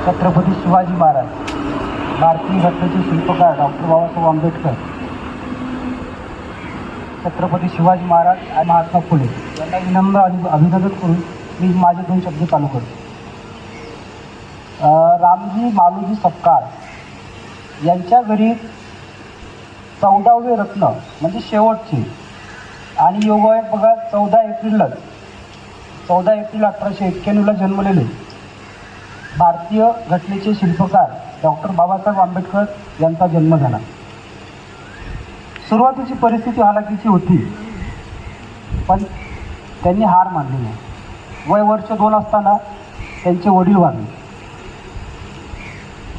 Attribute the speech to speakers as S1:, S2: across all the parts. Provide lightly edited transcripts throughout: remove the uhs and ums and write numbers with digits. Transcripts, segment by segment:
S1: छत्रपती शिवाजी महाराज, भारतीय घटनेचे शिल्पकार डॉक्टर बाबासाहेब आंबेडकर, छत्रपती शिवाजी महाराज आणि महात्मा फुले यांना विनम्र अभिनंदन करून मी माझे 2 शब्द चालू करतो. रामजी मालोजी सपकाळ यांच्या घरी 14वे रत्न म्हणजे शेवटचे आणि योगायोग बघा 14 एप्रिल 1891ला जन्मलेले भारतीय घटनेचे शिल्पकार डॉक्टर बाबासाहेब आंबेडकर यांचा जन्म झाला. सुरुवातीची परिस्थिती हालाकीची होती, पण त्यांनी हार मानली नाही. वय वर्ष 2 असताना त्यांचे वडील वारले.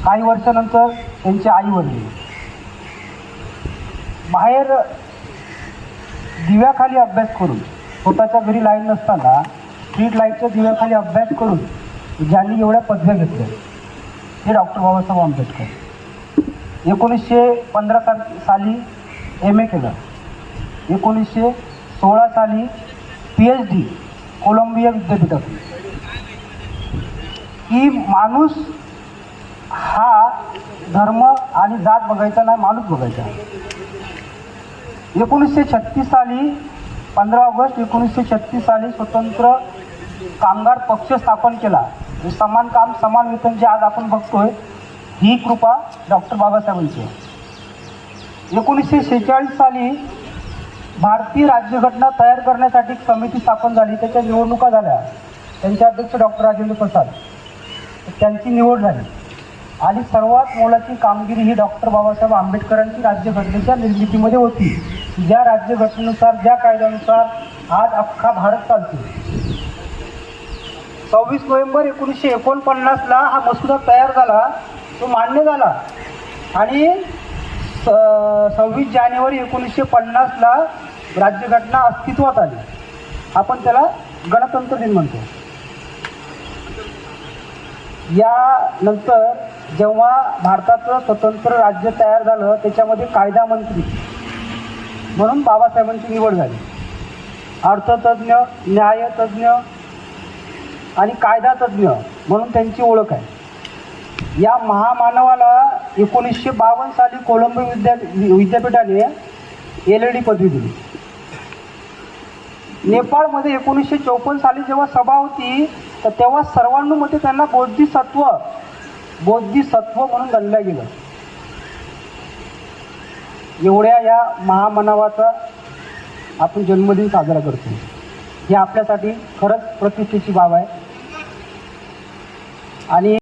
S1: काही वर्षानंतर त्यांची आई वारली. बाहेर दिव्याखाली अभ्यास करून, स्वतःच्या घरी लाईन नसताना स्ट्रीट लाईटच्या दिव्याखाली अभ्यास करून ज्यांनी एवढ्या पदव्या घेतल्या ते डॉक्टर बाबासाहेब आंबेडकर. 1915 साली MA केलं. 1916 साली PhD कोलंबिया विद्यापीठातून. की माणूस हा धर्म आणि जात बघायचा नाही, माणूस बघायचा. 1936 साली 15 ऑगस्ट 1936 साली स्वतंत्र कामगार पक्ष स्थापन केला. समान काम समान वेतन जे आज आपण बघतोय, ही कृपा डॉक्टर बाबासाहेबांची आहे. 1946 साली भारतीय राज्यघटना तयार करण्यासाठी एक समिती स्थापन झाली. त्याच्या निवडणुका झाल्या. त्यांचे अध्यक्ष डॉक्टर राजेंद्र प्रसाद, त्यांची निवड झाली आणि सर्वात मोलाची कामगिरी ही डॉक्टर बाबासाहेब आंबेडकरांची राज्यघटनेच्या निर्मितीमध्ये होती. ज्या राज्यघटनेनुसार, ज्या कायद्यानुसार आज अख्खा भारत चालतो. 26 नोव्हेंबर 1949ला हा मसुदा तयार झाला, तो मान्य झाला आणि 26 जानेवारी 1950ला राज्यघटना अस्तित्वात आली. आपण त्याला गणतंत्र दिन म्हणतो. यानंतर जेव्हा भारताचं स्वतंत्र राज्य तयार झालं, त्याच्यामध्ये कायदा मंत्री म्हणून बाबासाहेबांची निवड झाली. अर्थतज्ज्ञ, न्यायतज्ज्ञ आणि कायदातज्ज्ञ म्हणून त्यांची ओळख आहे. या महामानवाला 1952 साली कोलंबिया विद्यापीठाने LLD पदवी दिली. नेपाळमध्ये 1954 साली जेव्हा सभा होती, तर तेव्हा सर्वांनुमते त्यांना बोधिसत्व म्हणून गणलं गेलं. एवढ्या या महामानवाचा आपण जन्मदिन साजरा करतो. ही आपल्यासाठी खरंच प्रतिष्ठेची बाब आहे. आणि